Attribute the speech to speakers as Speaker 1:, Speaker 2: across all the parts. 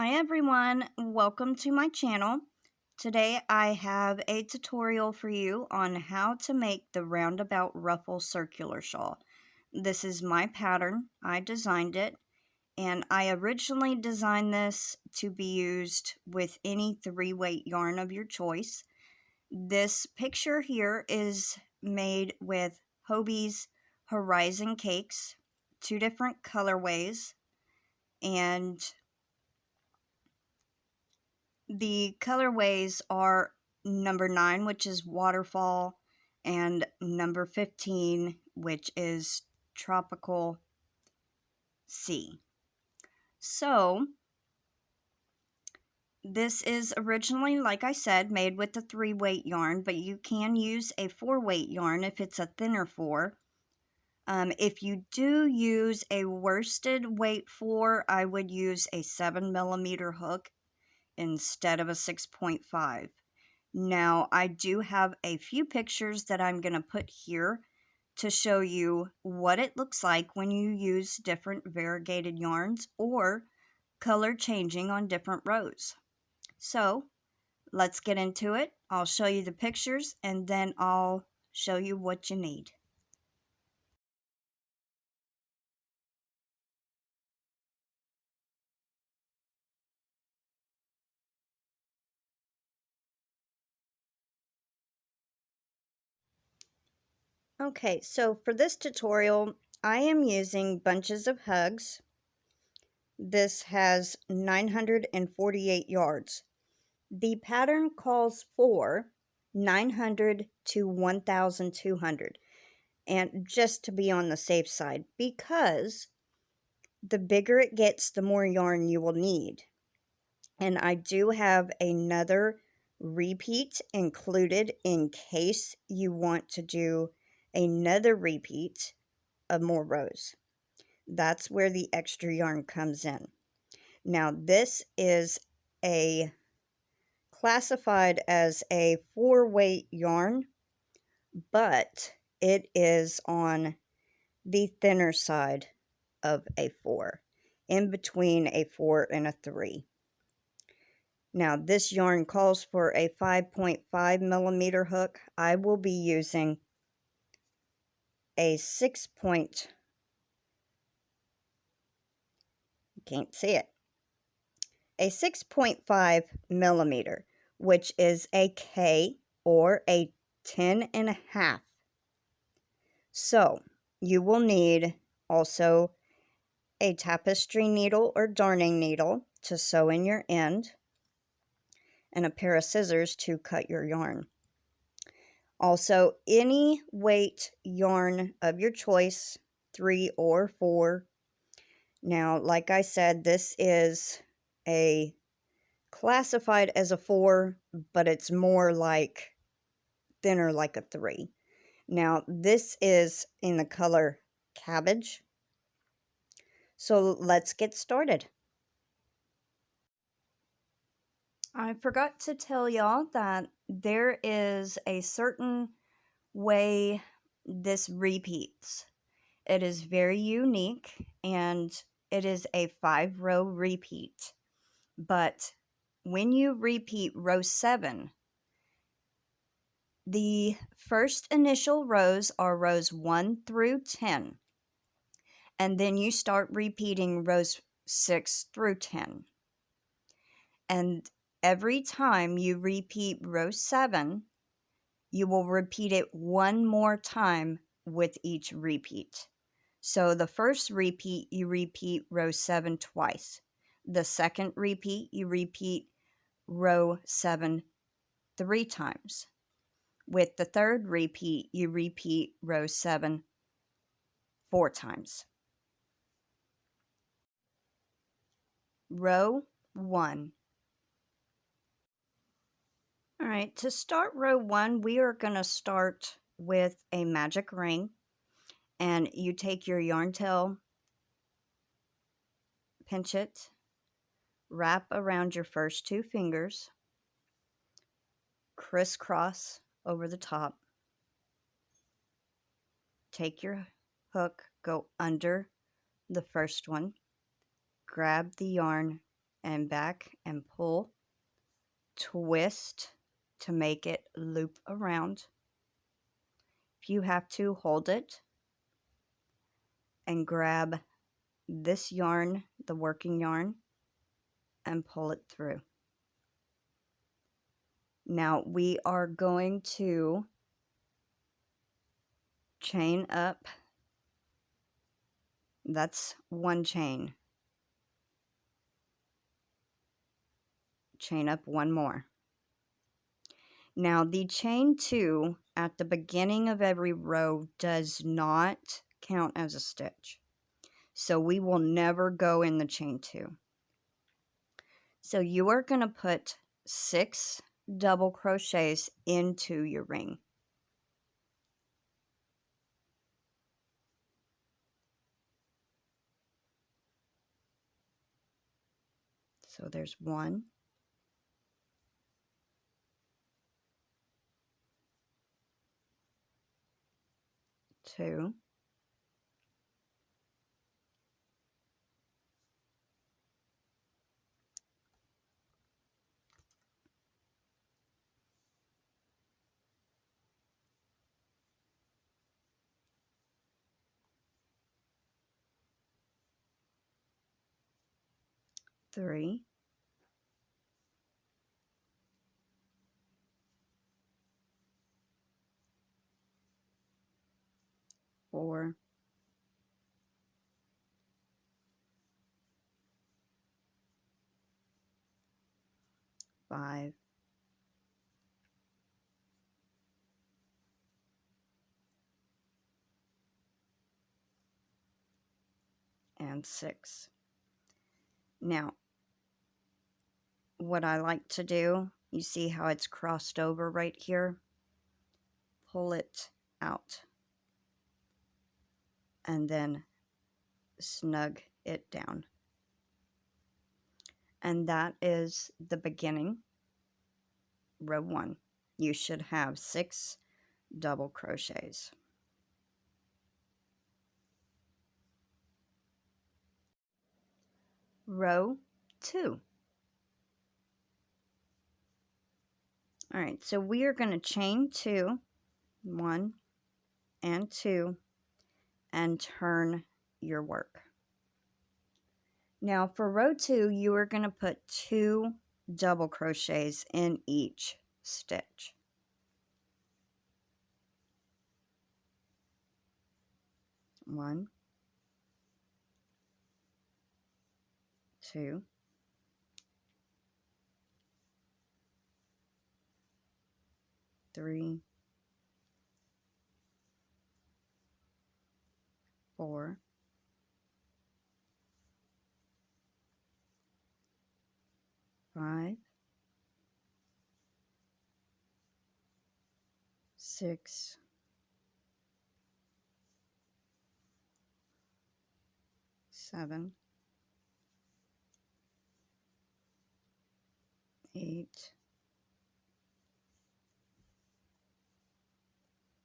Speaker 1: Hi everyone, welcome to my channel. Today I have a tutorial for you on how to make the roundabout ruffle circular shawl. This is my pattern, I designed it, and I originally designed this to be used with any 3-weight yarn of your choice. This picture here is made with M.O.B.S Horizon Cakes, 2 different colorways, and the colorways are number 9, which is Waterfall, and number 15, which is Tropical Sea. So, this is originally, like I said, made with the 3-weight yarn, but you can use a 4-weight yarn if it's a thinner 4. If you do use a worsted weight 4, I would use a 7mm hook instead of a 6.5. Now, I do have a few pictures that I'm going to put here to show you what it looks like when you use different variegated yarns or color changing on different rows. So, let's get into it. I'll show you the pictures and then I'll show you what you need. Okay, so for this tutorial, I am using Bunches of Hugs. This has 948 yards. The pattern calls for 900 to 1,200, and just to be on the safe side, because the bigger it gets, the more yarn you will need. And I do have another repeat included in case you want to do another repeat of more rows. That's where the extra yarn comes in. Now this is classified as a 4-weight yarn, but it is on the thinner side of a 4, in between a 4 and a 3. Now this yarn calls for a 5.5mm hook. I will be using a 6. Can't see it. A 6.5mm, which is a K or a 10.5. So you will need also a tapestry needle or darning needle to sew in your end, and a pair of scissors to cut your yarn. Also, any weight yarn of your choice, 3 or 4. Now, like I said, this is classified as a 4, but it's more like thinner, like a 3. Now, this is in the color Cabbage. So let's get started. I forgot to tell y'all that there is a certain way this repeats. It is very unique, and it is a 5-row repeat. But when you repeat row 7, the first initial rows are rows 1 through 10. And then you start repeating rows 6 through 10. And every time you repeat row 7, you will repeat it one more time with each repeat. So the first repeat, you repeat row 7 twice. The second repeat, you repeat row 7 3 times. With the third repeat, you repeat row 7 4 times. Row 1. All right, to start row 1, we are going to start with a magic ring, and you take your yarn tail, pinch it, wrap around your first 2 fingers, crisscross over the top, take your hook, go under the first one, grab the yarn and back and pull, twist to make it loop around. If you have to, hold it and grab this yarn, the working yarn, and pull it through. Now we are going to chain up. That's one chain. Chain up one more. Now the chain 2 at the beginning of every row does not count as a stitch. So we will never go in the chain 2. So you are going to put 6 double crochets into your ring. So there's 1, 2, 3, 4, 5, and 6. Now, what I like to do, you see how it's crossed over right here? Pull it out and then snug it down. And that is the beginning, row 1. You should have 6 double crochets. Row 2. All right, so we are going to chain 2, 1 and 2, and turn your work. Now for row 2, you are going to put 2 double crochets in each stitch. 1, 2, 3, 4, 5, 6, 7, 8,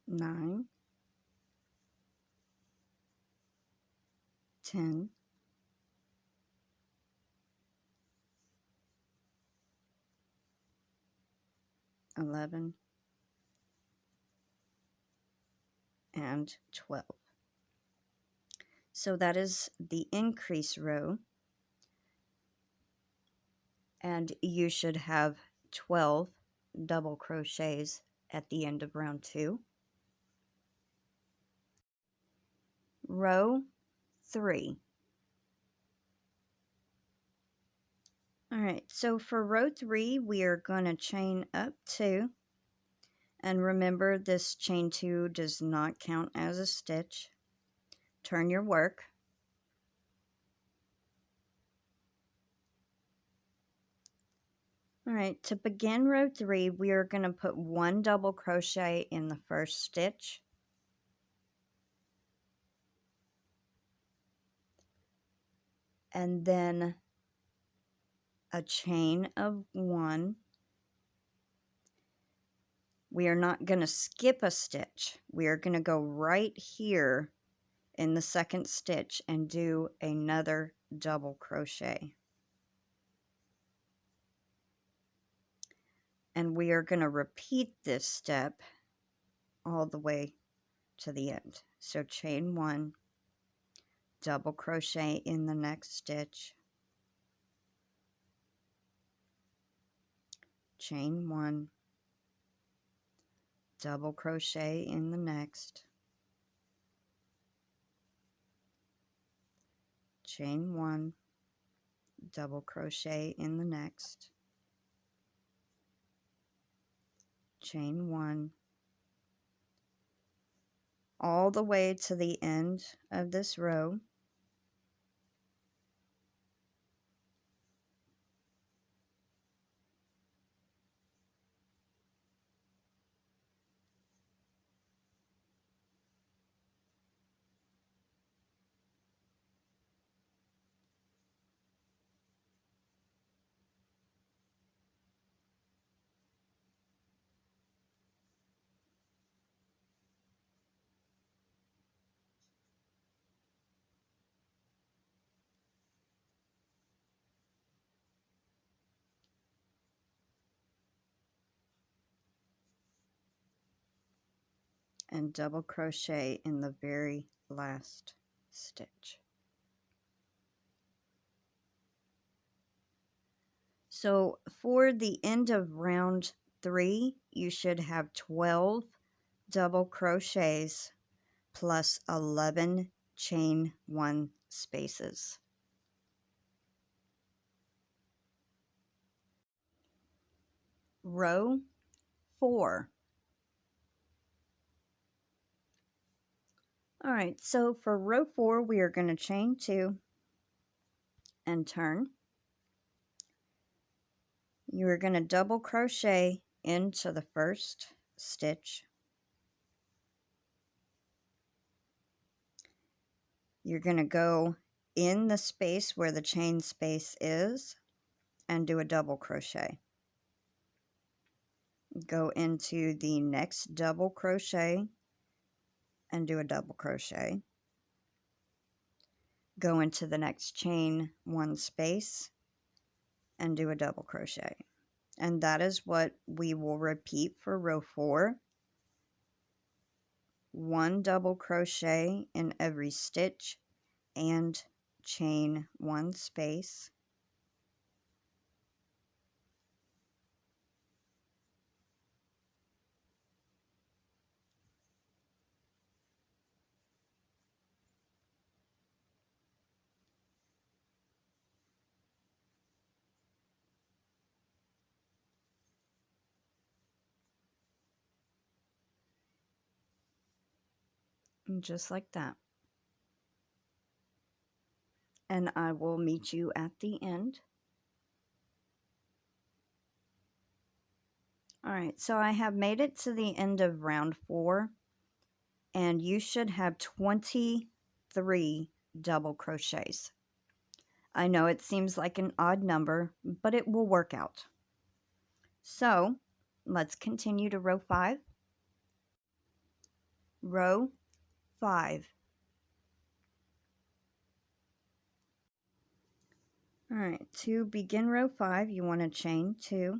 Speaker 1: 9, 10, 11, and 12. So that is the increase row, and you should have 12 double crochets at the end of round 2. Row 3. All right, so for row 3, we are going to chain up 2. And remember, this chain 2 does not count as a stitch. Turn your work. All right, to begin row 3, we are going to put 1 double crochet in the first stitch. And then a chain of 1. We are not going to skip a stitch. We are going to go right here in the second stitch and do another double crochet. And we are going to repeat this step all the way to the end. So chain 1, double crochet in the next stitch, chain 1, double crochet in the next, chain 1, double crochet in the next, chain 1, all the way to the end of this row. And double crochet in the very last stitch. So for the end of round 3, you should have 12 double crochets plus 11 chain 1 spaces. Row 4. Alright, so for row 4, we are going to chain 2 and turn. You are going to double crochet into the first stitch. You're going to go in the space where the chain space is and do a double crochet. Go into the next double crochet and do a double crochet. Go into the next chain 1 space and do a double crochet. And that is what we will repeat for row 4. 1 double crochet in every stitch and chain 1 space. And just like that. And I will meet you at the end. Alright, so I have made it to the end of round 4, and you should have 23 double crochets. I know it seems like an odd number, but it will work out. So, let's continue to row 5. Row 5. Alright, to begin row 5, you want to chain 2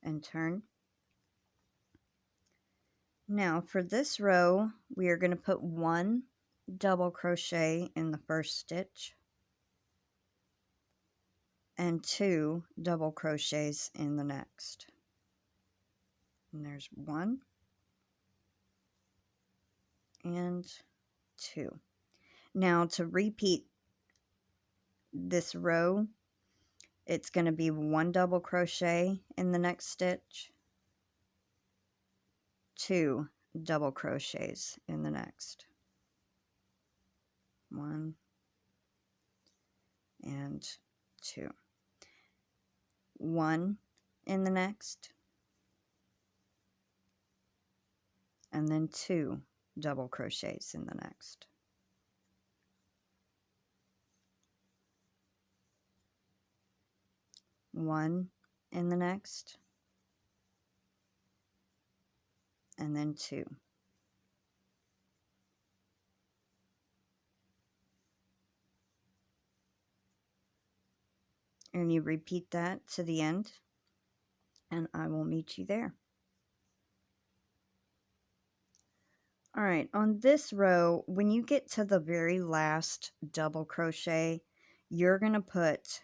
Speaker 1: and turn. Now for this row, we are going to put 1 double crochet in the first stitch and 2 double crochets in the next. And there's 1 and 2. Now to repeat this row, it's going to be 1 double crochet in the next stitch, 2 double crochets in the next, 1 and 2, 1 in the next, and then 2 double crochets in the next. One in the next, and then 2. and you repeat that to the end, and I will meet you there. All right, on this row, when you get to the very last double crochet, you're going to put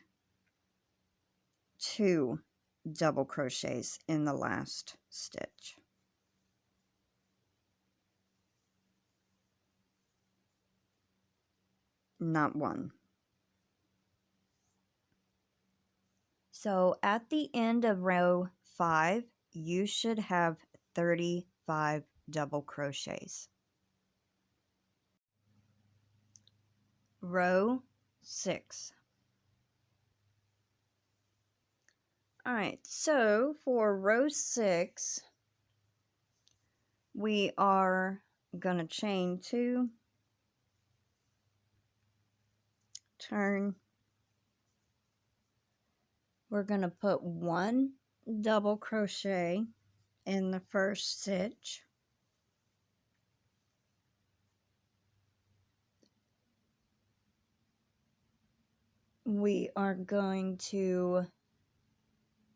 Speaker 1: 2 double crochets in the last stitch. Not 1. So at the end of row 5, you should have 35 double crochets. Row 6. All right, so for row 6, we are going to chain 2, turn. We're going to put 1 double crochet in the first stitch. We are going to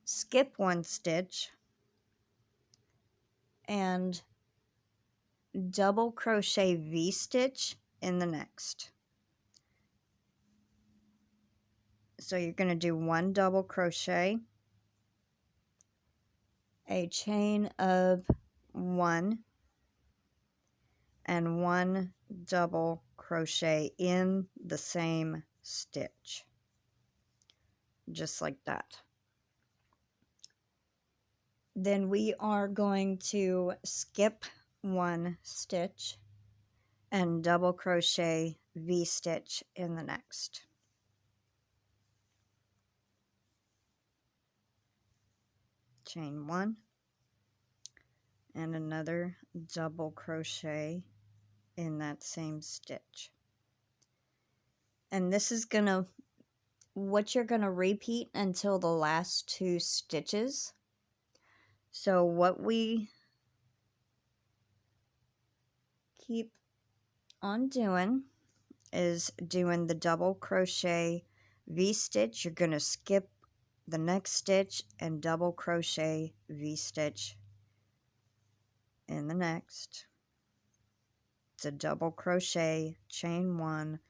Speaker 1: skip 1 stitch and double crochet V-stitch in the next. So you're going to do 1 double crochet, a chain of 1, and 1 double crochet in the same stitch, just like that. Then we are going to skip 1 stitch and double crochet V-stitch in the next. Chain 1 and another double crochet in that same stitch. And this is what you're gonna repeat until the last 2 stitches. So what we keep on doing is doing the double crochet V-stitch. You're gonna skip the next stitch and double crochet V-stitch in the next. It's a double crochet, chain 1,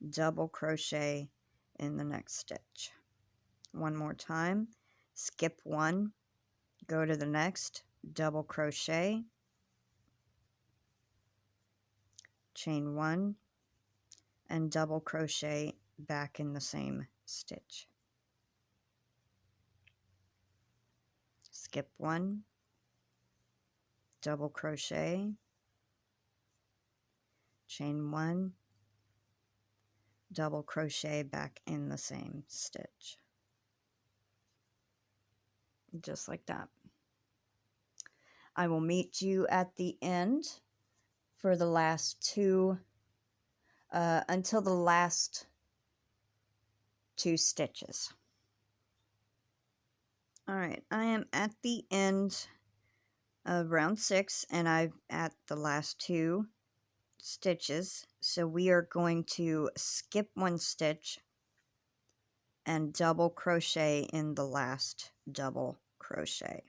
Speaker 1: double crochet in the next stitch. One more time, skip 1, go to the next, double crochet, chain 1, and double crochet back in the same stitch. Skip 1, double crochet, chain 1, double crochet back in the same stitch. Just like that. I will meet you at the end for the last 2, until the last 2 stitches. All right, I am at the end of round 6 and I'm at the last 2 stitches. So we are going to skip 1 stitch and double crochet in the last double crochet.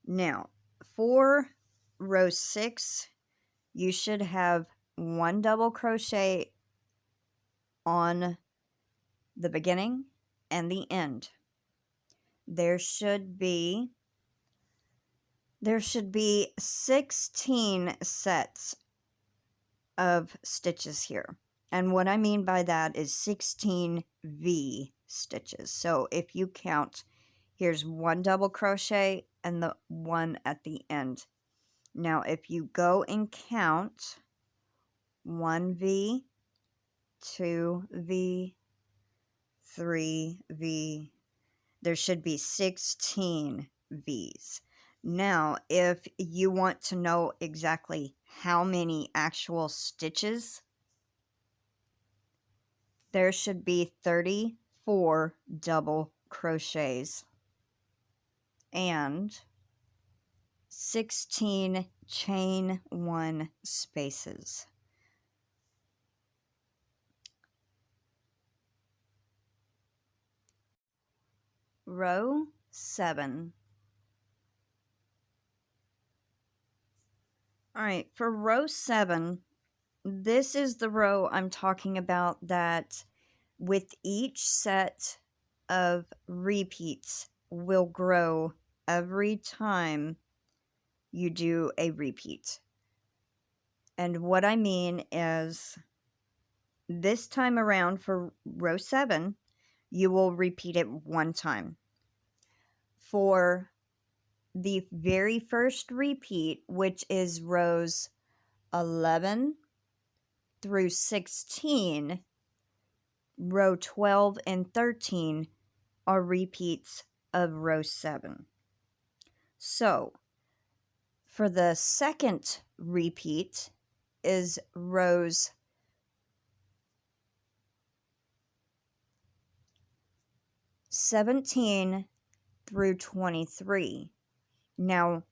Speaker 1: Now, for row 6, you should have 1 double crochet on the beginning and the end. There should be 16 sets of stitches here. And what I mean by that is 16 V stitches. So if you count, here's 1 double crochet and the 1 at the end. Now if you go and count 1 V, 2 V, 3 V, there should be 16 V's. Now, if you want to know exactly how many actual stitches, there should be 34 double crochets and 16 chain 1 spaces. row 7. All right, for row 7, this is the row I'm talking about that with each set of repeats will grow every time you do a repeat. And what I mean is this time around for row 7, you will repeat it one time. For the very first repeat, which is rows 11 through 16, row 12 and 13 are repeats of row 7. So, for the second repeat is rows 17 through 23. Now,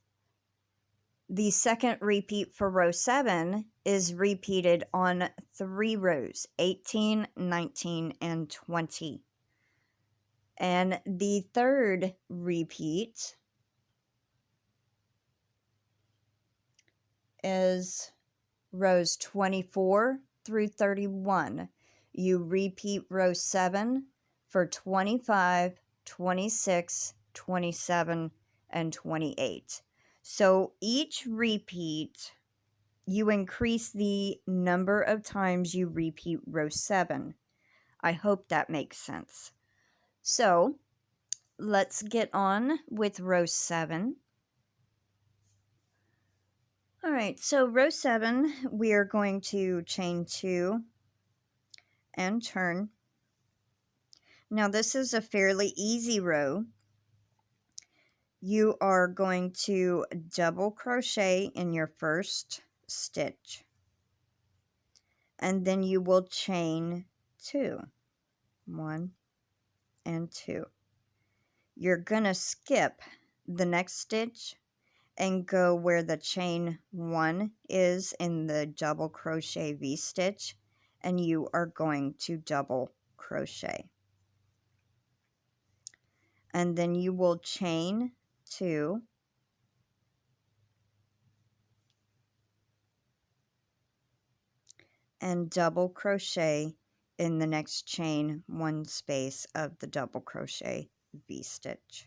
Speaker 1: the second repeat for row 7 is repeated on 3 rows, 18, 19, and 20. And the third repeat is rows 24 through 31. You repeat row 7 for 25, 26, 27, and 28. So each repeat, you increase the number of times you repeat row 7. I hope that makes sense. So let's get on with row 7. All right, so row 7, we are going to chain 2 and turn. Now this is a fairly easy row. You are going to double crochet in your first stitch, and then you will chain 2, 1 and 2. You're gonna skip the next stitch and go where the chain 1 is in the double crochet V-stitch, and you are going to double crochet. And then you will chain 2, and double crochet in the next chain 1 space of the double crochet V-stitch.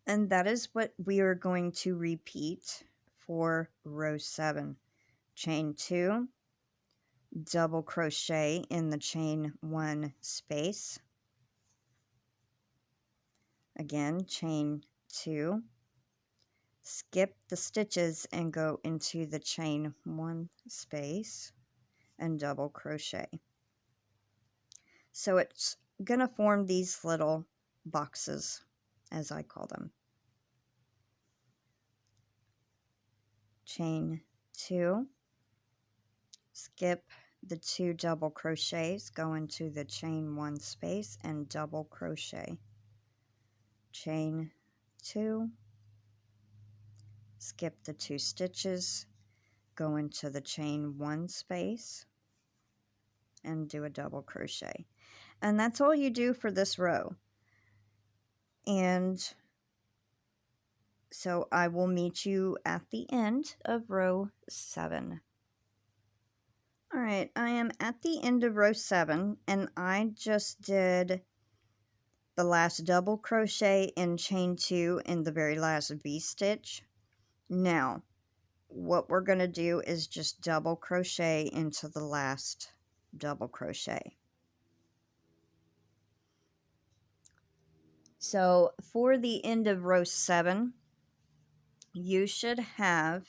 Speaker 1: And that is what we are going to repeat for row 7. Chain 2, double crochet in the chain 1 space. Again, chain 2, skip the stitches and go into the chain 1 space and double crochet. So it's going to form these little boxes, as I call them. Chain 2, skip the 2 double crochets, go into the chain 1 space and double crochet. Chain 2, skip the 2 stitches, go into the chain 1 space and do a double crochet. And that's all you do for this row. And so I will meet you at the end of row 7. All right, I am at the end of row 7, and I just did the last double crochet and chain 2 in the very last V-stitch. Now, what we're going to do is just double crochet into the last double crochet. So for the end of row 7, you should have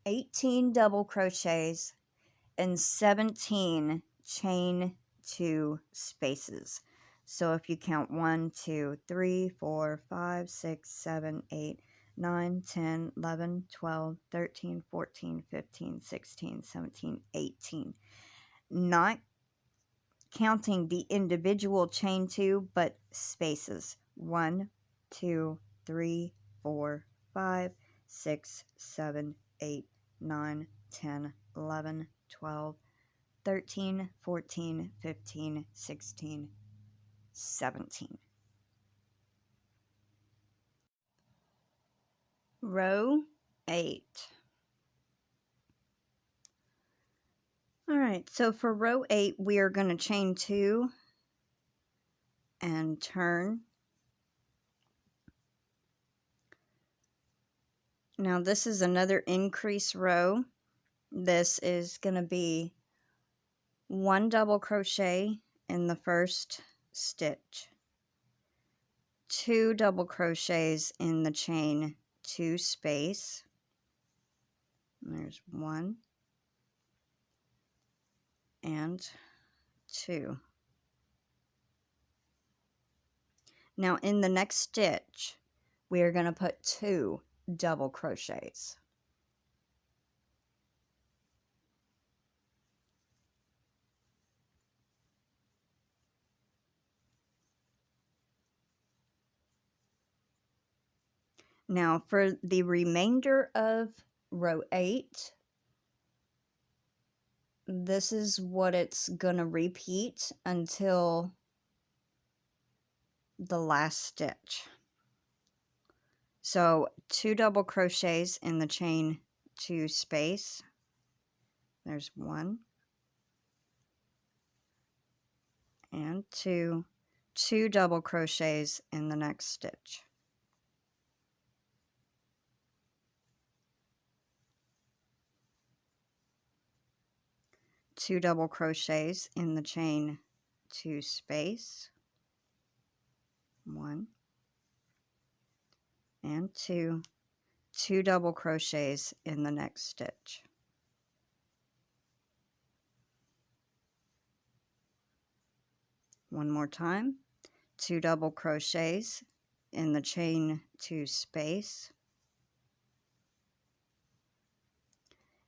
Speaker 1: 18 double crochets and 17 chain 2 spaces. So if you count 1, 2, 3, 4, 5, 6, 7, 8, 9, 10, 11, 12, 13, 14, 15, 16, 17, 18. Not counting the individual chain 2, but spaces. 1, 2, 3, 4, 5, 6, 7, 8, 9, 10, 11, 12, 13, 14, 15, 16, 17. Row 8. Alright, so for row 8, we are going to chain 2 and turn. Now this is another increase row. This is going to be 1 double crochet in the first stitch, 2 double crochets in the chain 2 space. There's 1 and 2. Now in the next stitch, we are going to put 2 double crochets. Now for the remainder of row 8, this is what it's going to repeat until the last stitch. So 2 double crochets in the chain 2 space. There's 1 and 2. 2 double crochets in the next stitch. Two double crochets in the chain 2 space. 1 and 2. 2 double crochets in the next stitch. One more time. 2 double crochets in the chain 2 space.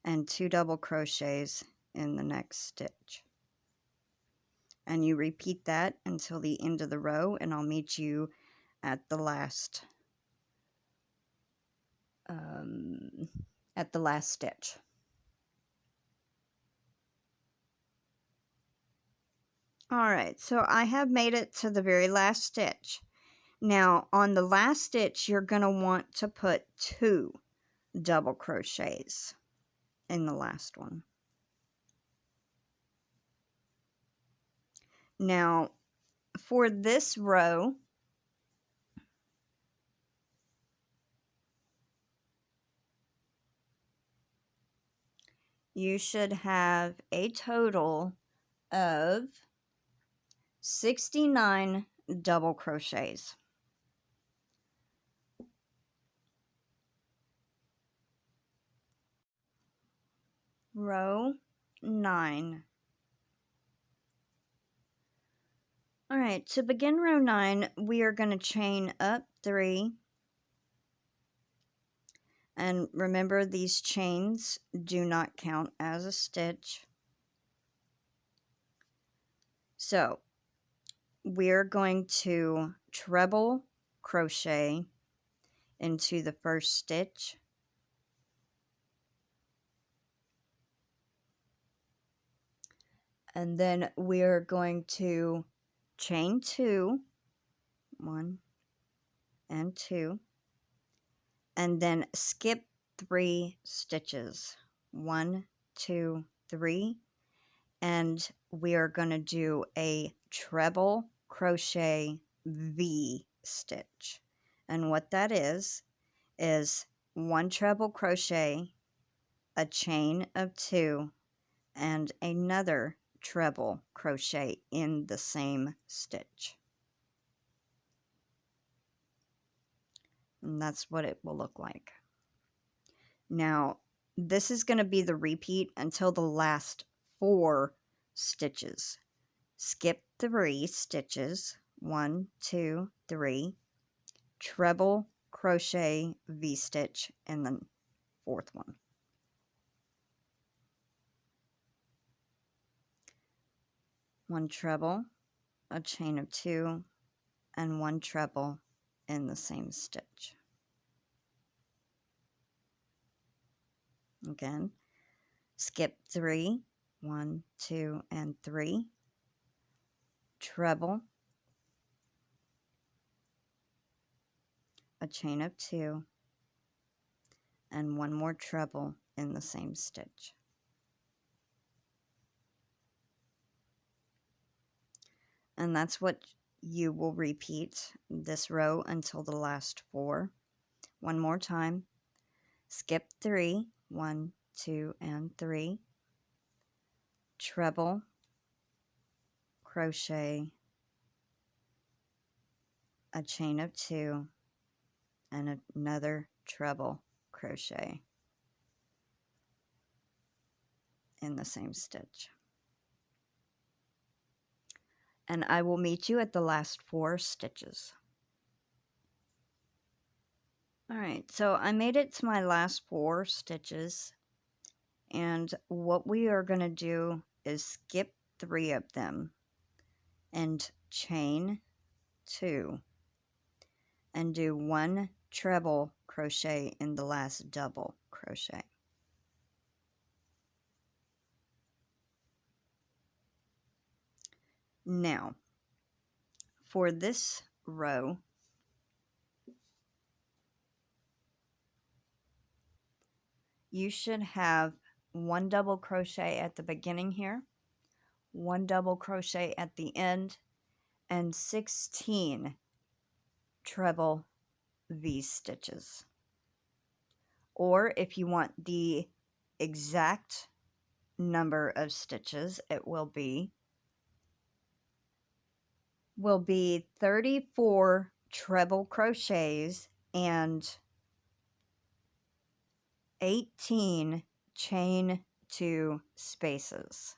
Speaker 1: And 2 double crochets in the next stitch. And you repeat that until the end of the row, and I'll meet you at the last stitch. Alright, so I have made it to the very last stitch. Now on the last stitch, you're going to want to put 2 double crochets in the last one. Now for this row, you should have a total of 69 double crochets. Row 9. Alright, to begin row 9, we are going to chain up 3. And remember, these chains do not count as a stitch. So we're going to treble crochet into the first stitch. And then we're going to chain 2, 1 and 2, and then skip 3 stitches, 1, 2, 3, and we are going to do a treble crochet V stitch. And what that is 1 treble crochet, a chain of 2, and another treble crochet in the same stitch. And that's what it will look like. Now, this is going to be the repeat until the last 4 stitches. Skip 3 stitches, 1, 2, 3, treble crochet V-stitch in the 4th one. 1 treble, a chain of 2, and 1 treble in the same stitch. Again, skip 3, 1, 2, and 3, treble, a chain of 2, and 1 more treble in the same stitch. And that's what you will repeat this row until the last 4. One more time. Skip 3, 1, 2, and 3, treble, crochet, a chain of 2, and another treble crochet in the same stitch. And I will meet you at the last 4 stitches. Alright, so I made it to my last 4 stitches, and what we are going to do is skip 3 of them and chain 2 and do 1 treble crochet in the last double crochet. Now, for this row, you should have 1 double crochet at the beginning here, 1 double crochet at the end, and 16 treble V stitches. Or if you want the exact number of stitches, it will be 34 treble crochets and 18 chain 2 spaces.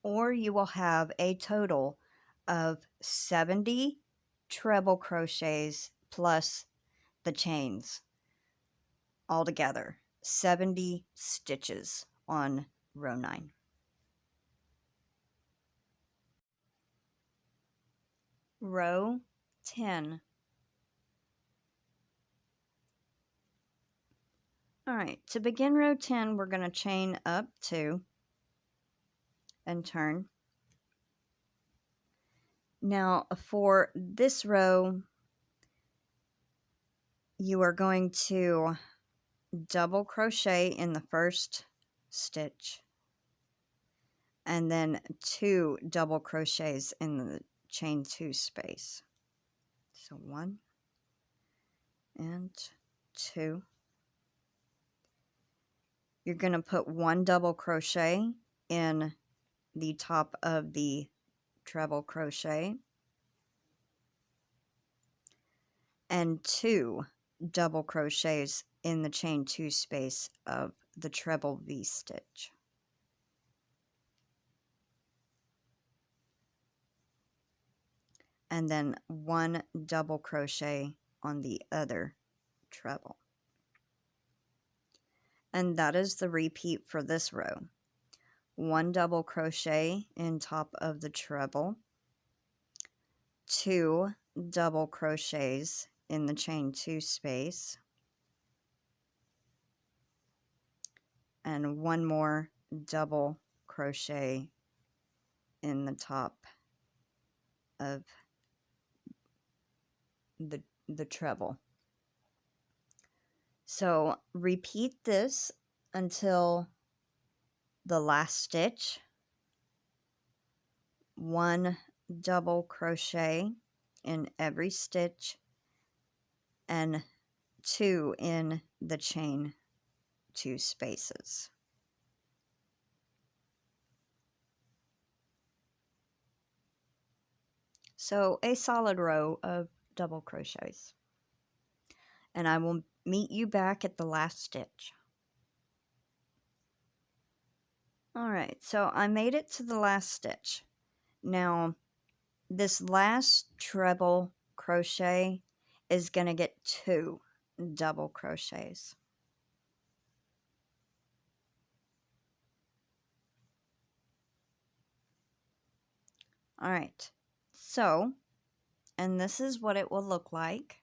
Speaker 1: Or you will have a total of 70 treble crochets plus the chains. Altogether, 70 stitches on row 9. Row 10. Alright, to begin row 10, we're going to chain up 2 and turn. Now, for this row, you are going to double crochet in the first stitch and then 2 double crochets in the chain 2 space. So 1 and 2. You're going to put 1 double crochet in the top of the treble crochet and 2 double crochets in the chain 2 space of the treble V stitch. And then 1 double crochet on the other treble. And that is the repeat for this row. 1 double crochet in top of the treble, 2 double crochets in the chain 2 space, and 1 more double crochet in the top of the treble. So repeat this until the last stitch. 1 double crochet in every stitch and 2 in the chain 2 spaces. So a solid row of double crochets. And I will meet you back at the last stitch. Alright, so I made it to the last stitch. Now, this last treble crochet is going to get 2 double crochets. All right, so, and this is what it will look like.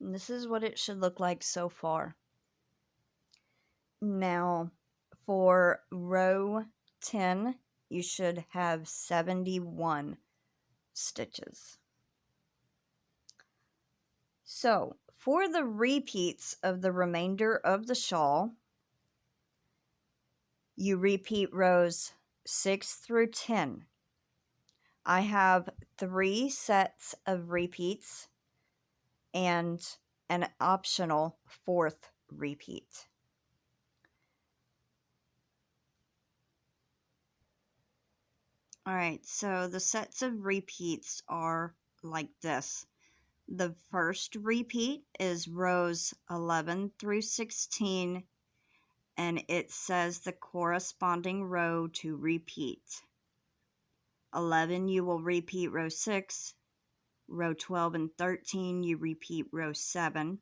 Speaker 1: And this is what it should look like so far. Now, for row 10, you should have 71 stitches. So, for the repeats of the remainder of the shawl, you repeat rows 6 through 10. I have 3 sets of repeats and an optional 4th repeat. Alright, so the sets of repeats are like this. The first repeat is rows 11 through 16, and it says the corresponding row to repeat. 11, you will repeat row 6. Row 12 and 13, you repeat row 7.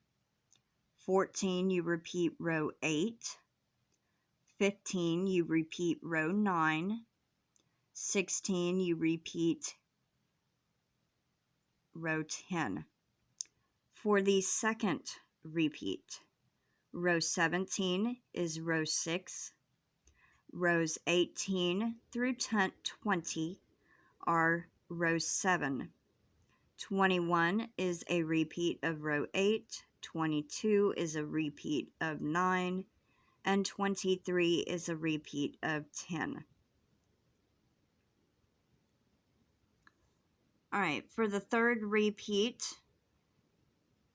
Speaker 1: 14, you repeat row 8. 15, you repeat row 9. 16, you repeat row 10. For the second repeat, row 17 is row 6. Rows 18 through 20 are row 7. 21 is a repeat of row 8. 22 is a repeat of 9. And 23 is a repeat of 10. Alright, for the third repeat,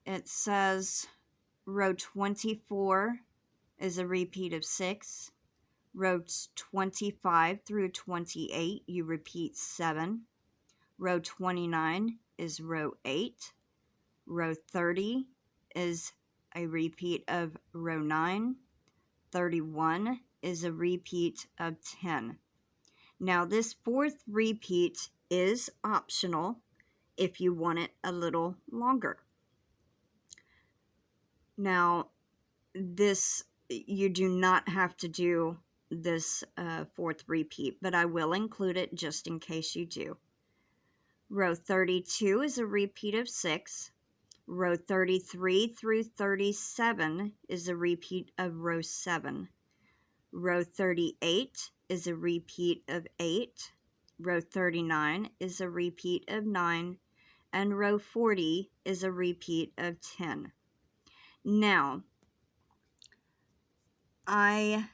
Speaker 1: it says row 24 is a repeat of 6. Rows 25 through 28, you repeat 7. Row 29 is row 8. Row 30 is a repeat of row 9. 31 is a repeat of 10. Now this fourth repeat is optional if you want it a little longer. Now this, you do not have to do this fourth repeat, but I will include it just in case you do. Row 32 is a repeat of 6. Row 33 through 37 is a repeat of row 7. Row 38 is a repeat of 8. Row 39 is a repeat of 9. And row 40 is a repeat of 10. Now, I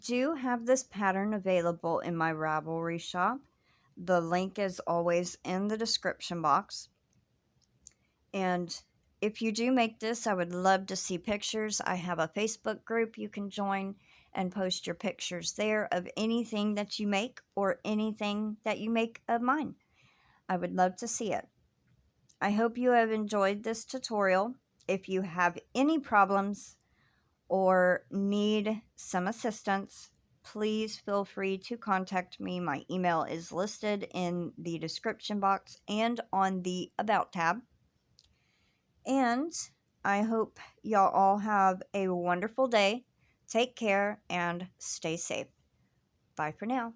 Speaker 1: do have this pattern available in my Ravelry shop. The link is always in the description box. And if you do make this, I would love to see pictures. I have a Facebook group you can join and post your pictures there of anything that you make or anything that you make of mine. I would love to see it. I hope you have enjoyed this tutorial. If you have any problems or need some assistance, please feel free to contact me. My email is listed in the description box and on the About tab. And I hope y'all all have a wonderful day. Take care and stay safe. Bye for now.